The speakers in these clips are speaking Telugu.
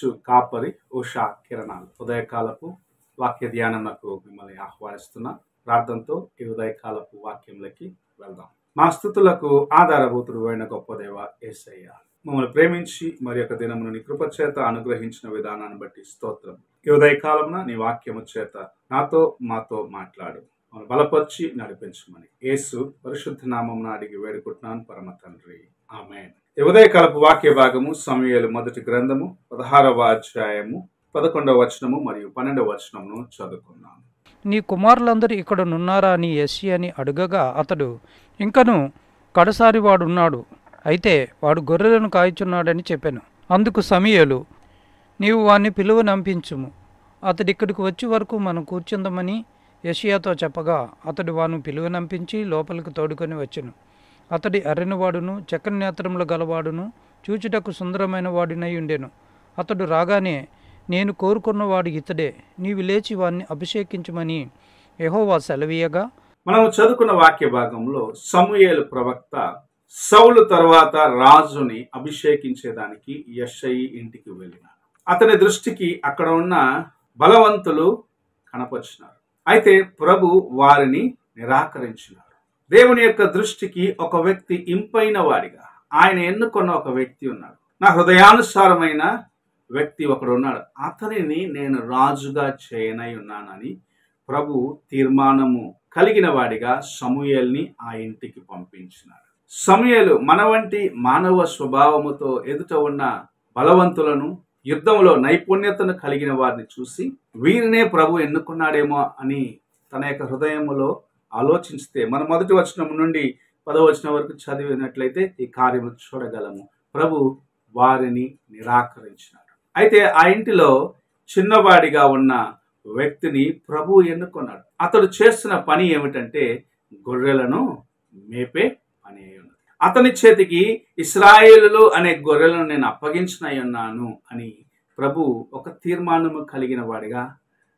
ప్రేమించు కాపరి ఉషా కిరణాలు ఉదయకాలపు వాక్య ధ్యానంకు మిమ్మల్ని ఆహ్వానిస్తున్నా. ప్రార్థనతో ఈ ఉదయకాలపు వాక్యంలోకి వెళ్దాం. మా స్తుతులకు ఆధారభూతుడు అయిన గొప్ప దేవ యేసయ్య, మమ్మల్ని ప్రేమించి మరి యొక్క దినమును నీ కృప చేత అనుగ్రహించిన విధానాన్ని బట్టి స్తోత్రం. ఈ ఉదయకాలమున నీ వాక్యము చేత నాతో మాతో మాట్లాడు, మమ్మల్ని బలపరిచి నడిపించమని యేసు పరిశుద్ధ నామమున అడిగి వేడుకుంటున్నాను పరమ తండ్రి, ఆమేన్. ఈ ఉదయకాలపు వాక్య భాగము సమూయేలు మొదటి గ్రంథము 16వ అధ్యాయము 11వ వచనము మరియు 12వ వచనమును చదువుకున్నాను. నీ కుమారులందరూ ఇక్కడ నున్నారా అని యెషయని అడుగగా అతడు, ఇంకను కడసారి వాడున్నాడు, అయితే వాడు గొర్రెలను కాయుచున్నాడని చెప్పాను. అందుకు సమూయేలు, నీవు వాణ్ణి పిలువనంపించుము, అతడిక్కడికి వచ్చే వరకు మనం కూర్చుందామని యెషయాతో చెప్పగా అతడు వాను పిలువనంపించి లోపలికి తోడుకొని వచ్చెను. అతడి అర్రెనవాడును చక్కని నేత్రములు గలవాడును చూచుటకు సుందరమైన వాడినై ఉండెను. అతడు రాగానే, నేను కోరుకున్నవాడు ఇతడే, నీవు లేచి వాణ్ణి అభిషేకించమని యెహోవా సెలవీయగా, మనం చదువుకున్న వాక్య భాగంలో సమూయేలు ప్రవక్త సౌలు తర్వాత రాజుని అభిషేకించేదానికి యెషయి ఇంటికి వెళ్ళినాడు. అతని దృష్టికి అక్కడ ఉన్న బలవంతులు కనపరిచినారు. అయితే ప్రభు వారిని నిరాకరించినారు. దేవుని యొక్క దృష్టికి ఒక వ్యక్తి ఇంపైన వాడిగా ఆయన ఎన్నుకున్న ఒక వ్యక్తి ఉన్నాడు. నా హృదయానుసారమైన వ్యక్తి ఒకడు ఉన్నాడు, అతనిని నేను రాజుగా చేయనై ఉన్నానని ప్రభు తీర్మానము కలిగిన వాడిగా సమూయేల్ని ఆ ఇంటికి పంపించినాడు. సమూయేలు మన వంటి మానవ స్వభావముతో ఎదుట ఉన్న బలవంతులను, యుద్ధంలో నైపుణ్యతను కలిగిన వారిని చూసి వీరినే ప్రభు ఎన్నుకున్నాడేమో అని తన యొక్క హృదయములో ఆలోచిస్తే మన మొదటి వచనం నుండి 10వ వచనం వరకు చదివినట్లయితే ఈ కార్యము చూడగలము. ప్రభు వారిని నిరాకరించినాడు. అయితే ఆ ఇంటిలో చిన్నవాడిగా ఉన్న వ్యక్తిని ప్రభు ఎన్నుకున్నాడు. అతడు చేస్తున్న పని ఏమిటంటే గొర్రెలను మేపే పని అయి ఉన్నది. అతని చేతికి ఇశ్రాయేలులు అనే గొర్రెలను నేను అప్పగించినై ఉన్నాను అని ప్రభు ఒక తీర్మానము కలిగిన వాడిగా,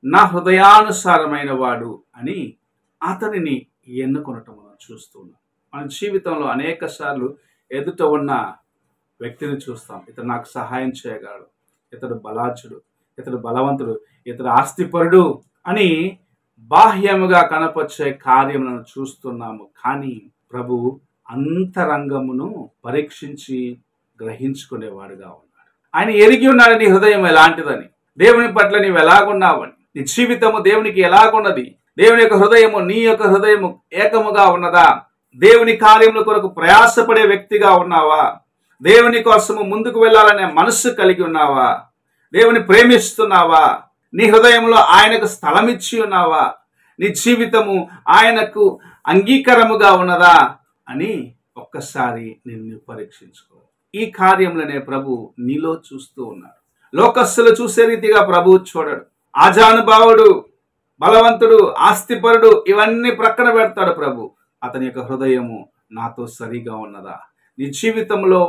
నా హృదయానుసారమైన వాడు అని అతనిని ఎన్నుకొనటం మనం చూస్తున్నాం. మన జీవితంలో అనేక సార్లు ఎదుట ఉన్న వ్యక్తిని చూస్తాం. ఇతడు నాకు సహాయం చేయగలడు, ఇతడు బలాచుడు, ఇతడు బలవంతుడు, ఇతడు ఆస్తిపరుడు అని బాహ్యముగా కనపరిచే కార్యములను చూస్తున్నాము. కానీ ప్రభు అంతరంగమును పరీక్షించి గ్రహించుకునేవాడుగా ఉన్నాడు. ఆయన ఎరిగి ఉన్నాడు నీ హృదయం ఎలాంటిదని, దేవుని పట్ల నీవు ఎలాగున్నావని, నీ జీవితము దేవునికి ఎలాగున్నది, దేవుని యొక్క హృదయము నీ యొక్క హృదయము ఏకముగా ఉన్నదా, దేవుని కార్యముల కొరకు ప్రయాసపడే వ్యక్తిగా ఉన్నావా, దేవుని కోసము ముందుకు వెళ్ళాలనే మనస్సు కలిగి ఉన్నావా, దేవుని ప్రేమిస్తున్నావా, నీ హృదయంలో ఆయనకు స్థలం ఇచ్చి ఉన్నావా, నీ జీవితము ఆయనకు అంగీకారముగా ఉన్నదా అని ఒక్కసారి నిన్ను పరీక్షించుకో. ఈ కార్యములనే ప్రభు నీలో చూస్తూ ఉన్నాడు. లోకస్తులు చూసే రీతిగా ప్రభు చూడడు. ఆజానుభావుడు, బలవంతుడు, ఆస్తిపరుడు ఇవన్నీ ప్రక్కన పెడతాడు ప్రభు. అతని యొక్క హృదయము నాతో సరిగా ఉన్నదా? నీ జీవితంలో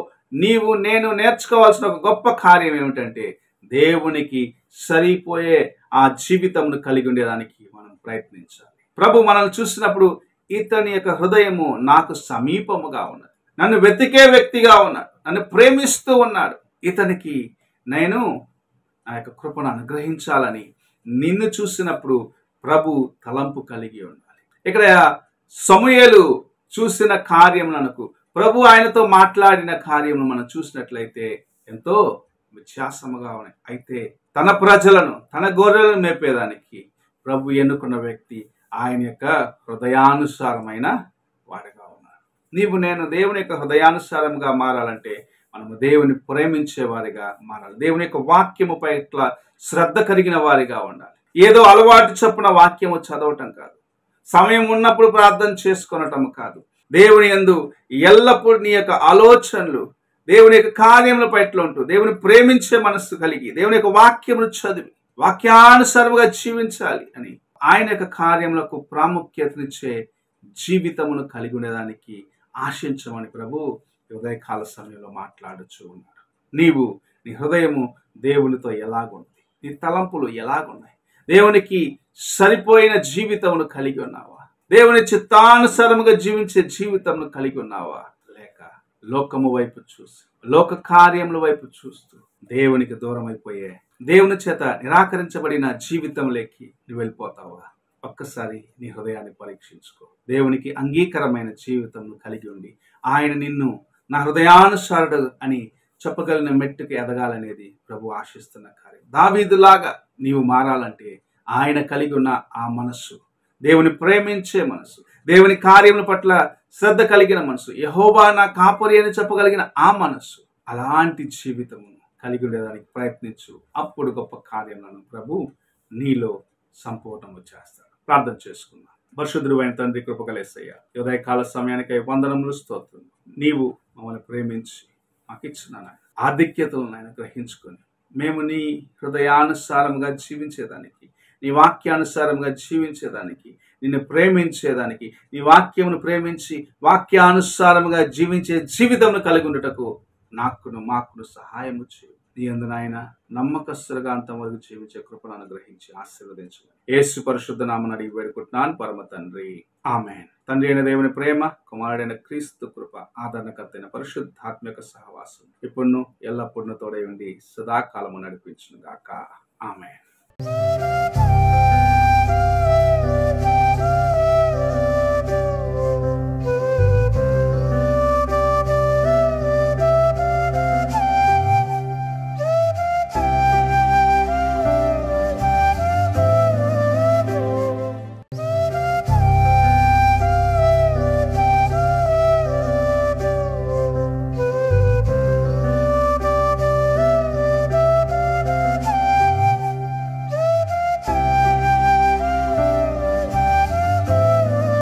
నీవు నేను నేర్చుకోవాల్సిన ఒక గొప్ప కార్యం ఏమిటంటే దేవునికి సరిపోయే ఆ జీవితమును కలిగి ఉండేదానికి మనం ప్రయత్నించాలి. ప్రభు మనల్ని చూసినప్పుడు ఇతని యొక్క హృదయము నాకు సమీపముగా ఉన్నది, నన్ను వెతికే వ్యక్తిగా ఉన్నాడు, నన్ను ప్రేమిస్తూ ఉన్నాడు, ఇతనికి నేను నా యొక్క కృపను అనుగ్రహించాలని నిన్ను చూసినప్పుడు ప్రభు తలంపు కలిగి ఉండాలి. ఇక్కడ సమూయేలు చూసిన కార్యములకు ప్రభు ఆయనతో మాట్లాడిన కార్యమును మనం చూసినట్లయితే ఎంతో వ్యత్యాసముగా ఉన్నాయి. అయితే తన ప్రజలను, తన గొర్రెలను మేపేదానికి ప్రభు ఎన్నుకున్న వ్యక్తి ఆయన యొక్క హృదయానుసారమైన వాడిగా ఉన్నాడు. నీవు నేను దేవుని యొక్క హృదయానుసారంగా మారాలంటే మనము దేవుని ప్రేమించే వారిగా మారాలి. దేవుని యొక్క వాక్యము పట్ల శ్రద్ధ కలిగిన వారిగా ఉండాలి. ఏదో అలవాటు చొప్పున వాక్యము చదవటం కాదు, సమయం ఉన్నప్పుడు ప్రార్థన చేసుకొనటం కాదు, దేవుని యందు ఎల్లప్పుడూ నీ యొక్క ఆలోచనలు దేవుని యొక్క కార్యముల పట్ల ఉంటూ దేవుని ప్రేమించే మనస్సు కలిగి దేవుని యొక్క వాక్యమును చదివి వాక్యానుసారముగా జీవించాలి అని ఆయన యొక్క కార్యములకు ప్రాముఖ్యతనిచ్చే జీవితమును కలిగి ఉండేదానికి ఆశించమని ప్రభు ఉదయకాల సమయంలో మాట్లాడుచూ ఉన్నాడు. నీవు నీ హృదయము దేవునితో ఎలాగుంది, నీ తలంపులు ఎలాగున్నాయి, దేవునికి సరిపోయిన జీవితమును కలిగి ఉన్నావా, దేవుని చిత్తానుసారముగా జీవించే జీవితమును కలిగి ఉన్నావా, లేక లోకము వైపు చూసి లోక కార్యముల వైపు చూస్తూ దేవునికి దూరం అయిపోయే, దేవుని చేత నిరాకరించబడిన జీవితంలోకి నువ్వు వెళ్ళిపోతావా? ఒక్కసారి నీ హృదయాన్ని పరీక్షించుకో. దేవునికి అంగీకారమైన జీవితం కలిగి ఉండి ఆయన నిన్ను నా హృదయానుసారుడు అని చెప్పగలిగిన మెట్టుకు ఎదగాలనేది ప్రభు ఆశిస్తున్న కార్యం. దావీదులాగా నీవు మారాలంటే ఆయన కలిగి ఉన్న ఆ మనస్సు, దేవుని ప్రేమించే మనసు, దేవుని కార్యముల పట్ల శ్రద్ధ కలిగిన మనసు, యెహోవా నా కాపరి అని చెప్పగలిగిన ఆ మనస్సు, అలాంటి జీవితము కలిగి ఉండేదానికి ప్రయత్నించు. అప్పుడు గొప్ప కార్యములను ప్రభు నీలో సంపూర్ణము చేస్తాడు. ప్రార్థన చేసుకుందాం. పరిశుద్ధుడైన తండ్రి, కృపగల యేసయ్య, ఉదయకాల సమయానికై వందనములు, స్తోత్రం. నీవు మమ్మల్ని ప్రేమించి మాకు ఇచ్చిన ఆధిక్యతలను ఆయన గ్రహించుకొని మేము నీ హృదయానుసారంగా జీవించేదానికి, నీ వాక్యానుసారంగా జీవించేదానికి, నిన్ను ప్రేమించేదానికి, నీ వాక్యమును ప్రేమించి వాక్యానుసారముగా జీవించే జీవితంను కలిగి ఉండుటకు మాకును సహాయము చేయి. నీ యందు నాయన నమ్మకస్తులుగా అంతవరకు జీవించే కృపను అనుగ్రహించి ఆశీర్వదించు. యేసు పరిశుద్ధ నామమున అడిగి వేడుకుంటున్నాను పరమ తండ్రి, ఆమేన్. తండ్రి అయిన దేవుని ప్రేమ, కుమారుడైన క్రీస్తు కృప, ఆదరణకర్తైన పరిశుద్ధాత్మక సహవాసం ఇప్పుడును ఎల్లప్పుడూ తోడై ఉండి సదాకాలము నడిపించును గాక. ఆమేన్.